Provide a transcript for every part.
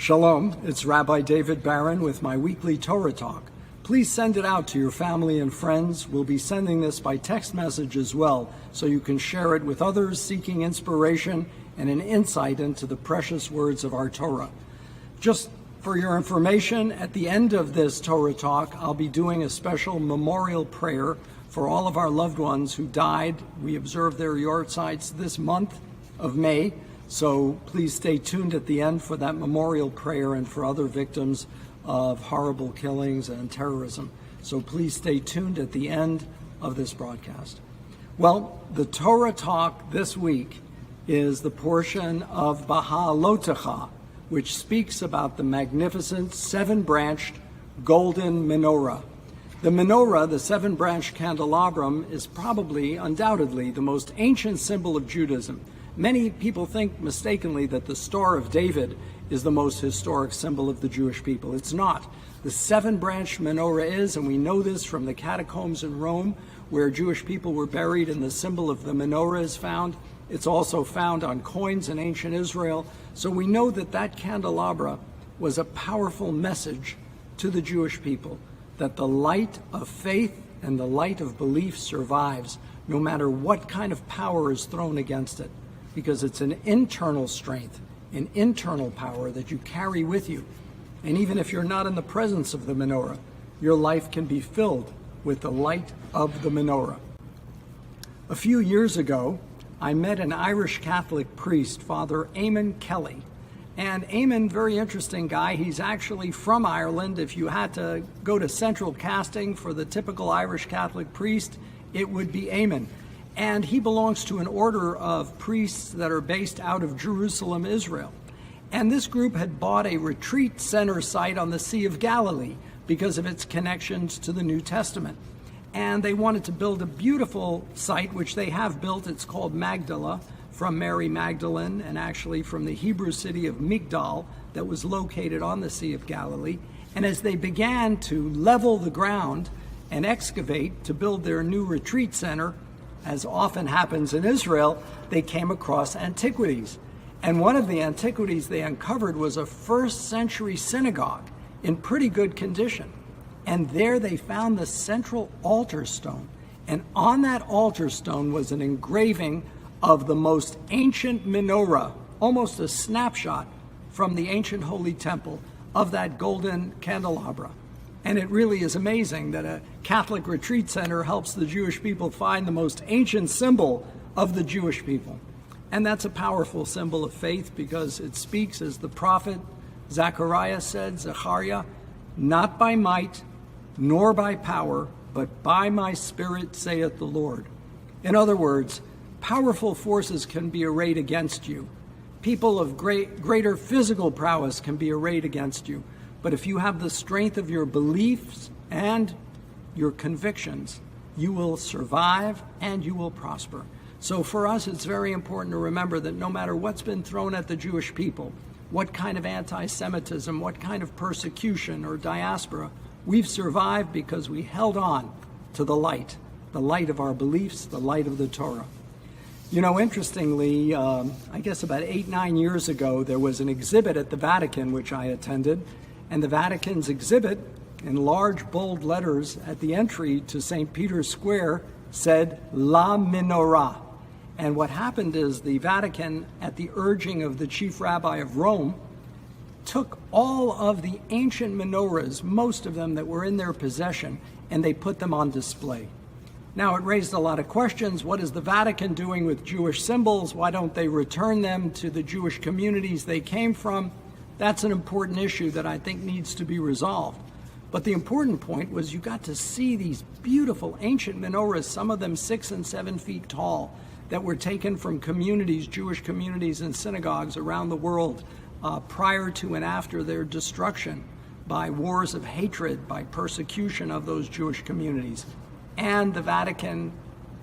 Shalom, it's Rabbi David Barron with my weekly Torah Talk. Please send it out to your family and friends. We'll be sending this by text message as well, so you can share it with others seeking inspiration and an insight into the precious words of our Torah. Just for your information, at the end of this Torah Talk, I'll be doing a special memorial prayer for all of our loved ones who died. We observe their yahrzeits this month of May. So please stay tuned at the end for that memorial prayer and for other victims of horrible killings and terrorism. So please stay tuned at the end of this broadcast. Well, the Torah Talk this week is the portion of Baha'alotecha, which speaks about the magnificent seven-branched golden menorah. The menorah, the seven-branched candelabrum, is probably, undoubtedly, the most ancient symbol of Judaism. Many people think mistakenly that the Star of David is the most historic symbol of the Jewish people. It's not. The seven-branched menorah is, and we know this from the catacombs in Rome, where Jewish people were buried and the symbol of the menorah is found. It's also found on coins in ancient Israel. So we know that that candelabra was a powerful message to the Jewish people, that the light of faith and the light of belief survives, no matter what kind of power is thrown against it. Because it's an internal strength, an internal power that you carry with you. And even if you're not in the presence of the menorah, your life can be filled with the light of the menorah. A few years ago, I met an Irish Catholic priest, Father Eamon Kelly. And Eamon, very interesting guy. He's actually from Ireland. If you had to go to central casting for the typical Irish Catholic priest, it would be Eamon. And he belongs to an order of priests that are based out of Jerusalem, Israel. And this group had bought a retreat center site on the Sea of Galilee because of its connections to the New Testament. And they wanted to build a beautiful site, which they have built. It's called Magdala, from Mary Magdalene, and actually from the Hebrew city of Migdal that was located on the Sea of Galilee. And as they began to level the ground and excavate to build their new retreat center, as often happens in Israel, they came across antiquities. And one of the antiquities they uncovered was a first-century synagogue in pretty good condition. And there they found the central altar stone. And on that altar stone was an engraving of the most ancient menorah, almost a snapshot from the ancient Holy Temple of that golden candelabra. And it really is amazing that a Catholic retreat center helps the Jewish people find the most ancient symbol of the Jewish people. And that's a powerful symbol of faith because it speaks, as the prophet Zechariah said, Zechariah, not by might nor by power, but by my spirit, saith the Lord. In other words, powerful forces can be arrayed against you. People of greater physical prowess can be arrayed against you. But if you have the strength of your beliefs and your convictions, you will survive and you will prosper. So for us, it's very important to remember that no matter what's been thrown at the Jewish people, what kind of anti-Semitism, what kind of persecution or diaspora, we've survived because we held on to the light of our beliefs, the light of the Torah. You know, interestingly, I guess about 8-9 years ago, there was an exhibit at the Vatican, which I attended. And the Vatican's exhibit, in large, bold letters at the entry to St. Peter's Square, said, La Menorah. And what happened is the Vatican, at the urging of the chief rabbi of Rome, took all of the ancient menorahs, most of them that were in their possession, and they put them on display. Now, it raised a lot of questions. What is the Vatican doing with Jewish symbols? Why don't they return them to the Jewish communities they came from? That's an important issue that I think needs to be resolved. But the important point was you got to see these beautiful ancient menorahs, some of them 6 and 7 feet tall, that were taken from communities, Jewish communities and synagogues around the world prior to and after their destruction by wars of hatred, by persecution of those Jewish communities. And the Vatican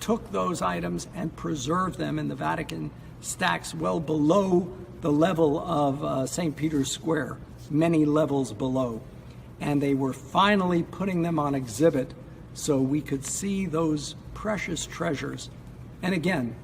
took those items and preserved them in the Vatican stacks well below the level of St. Peter's Square, many levels below. And they were finally putting them on exhibit so we could see those precious treasures. And again,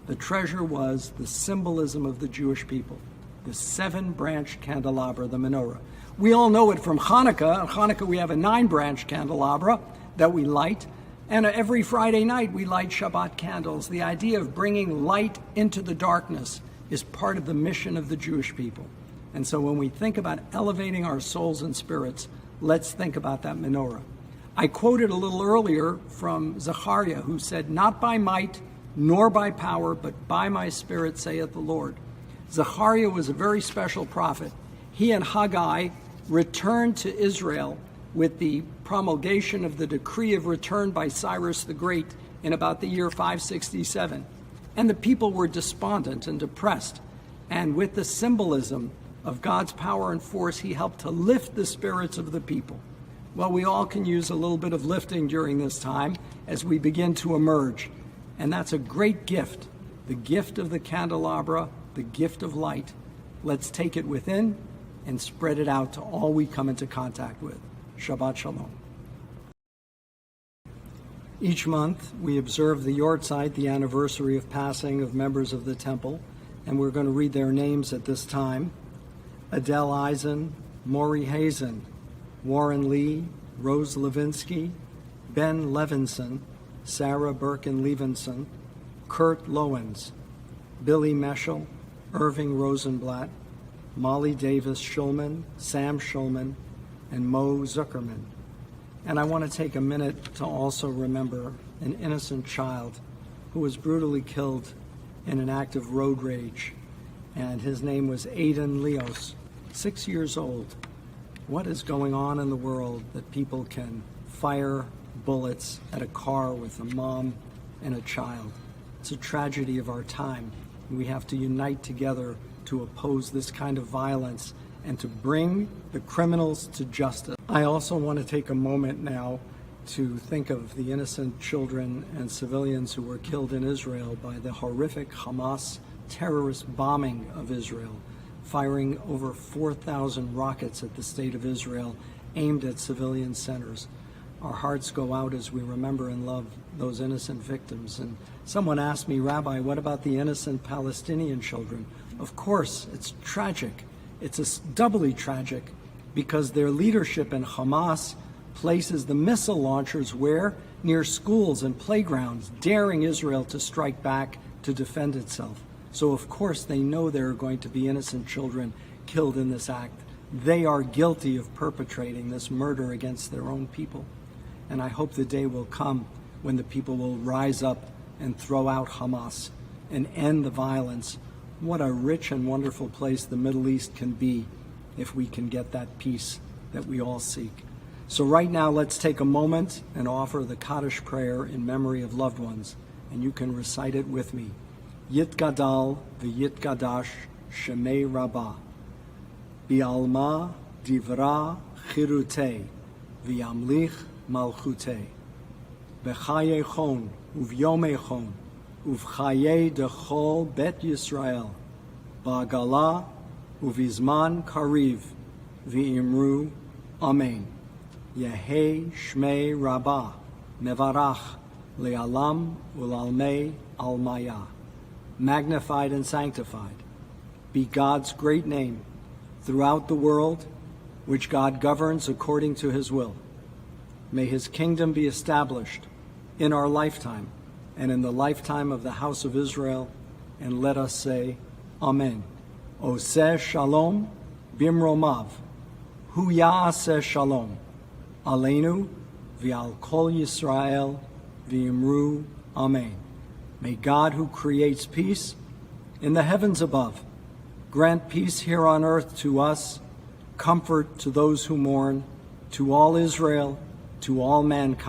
the treasure was the symbolism of the Jewish people. the 7-branch candelabra, the menorah. We all know it from Hanukkah. On Hanukkah, we have a 9-branch candelabra that we light. And every Friday night, we light Shabbat candles. The idea of bringing light into the darkness is part of the mission of the Jewish people. And so when we think about elevating our souls and spirits, let's think about that menorah. I quoted a little earlier from Zechariah, who said, "Not by might, nor by power, but by my Spirit, saith the Lord." Zechariah was a very special prophet. He and Haggai returned to Israel with the promulgation of the decree of return by Cyrus the Great in about the year 567. And the people were despondent and depressed. And with the symbolism of God's power and force, he helped to lift the spirits of the people. Well, we all can use a little bit of lifting during this time as we begin to emerge. And that's a great gift, the gift of the candelabra, the gift of light. Let's take it within and spread it out to all we come into contact with. Shabbat Shalom. Each month, we observe the Yortzeit, the anniversary of passing of members of the temple, and we're going to read their names at this time. Adele Eisen, Maury Hazen, Warren Lee, Rose Levinsky, Ben Levinson, Sarah Birkin-Levinson, Kurt Lowens, Billy Meschel, Irving Rosenblatt, Molly Davis Schulman, Sam Schulman, and Mo Zuckerman. And I want to take a minute to also remember an innocent child who was brutally killed in an act of road rage. And his name was Aiden Leos, 6 years old. What is going on in the world that people can fire bullets at a car with a mom and a child? It's a tragedy of our time. We have to unite together to oppose this kind of violence and to bring the criminals to justice. I also want to take a moment now to think of the innocent children and civilians who were killed in Israel by the horrific Hamas terrorist bombing of Israel, firing over 4,000 rockets at the state of Israel aimed at civilian centers. Our hearts go out as we remember and love those innocent victims. And someone asked me, "Rabbi, what about the innocent Palestinian children?" Of course, it's tragic. It's doubly tragic because their leadership in Hamas places the missile launchers where? Near schools and playgrounds, daring Israel to strike back to defend itself. So of course they know there are going to be innocent children killed in this act. They are guilty of perpetrating this murder against their own people. And I hope the day will come when the people will rise up and throw out Hamas and end the violence. What a rich and wonderful place the Middle East can be if we can get that peace that we all seek. So right now, let's take a moment and offer the Kaddish prayer in memory of loved ones. And you can recite it with me. Yitgadal v'yitgadash shemei rabbah. Bi'alma divra chirutei v'yamlich malchutei. B'chayei uvyomei chon uvchayei dechol bet Yisrael. Ba'agala uvizman kariv v'imru amen. Yehei shmei rabbah mevarach le'alam ulalmei almaya. Magnified and sanctified be God's great name throughout the world, which God governs according to his will. May his kingdom be established in our lifetime and in the lifetime of the house of Israel, and let us say, Amen. Oseh shalom bimromav, hu ya'aseh shalom, aleinu v'al kol Yisrael v'imru Amen. May God, who creates peace in the heavens above, grant peace here on earth to us, comfort to those who mourn, to all Israel, to all mankind.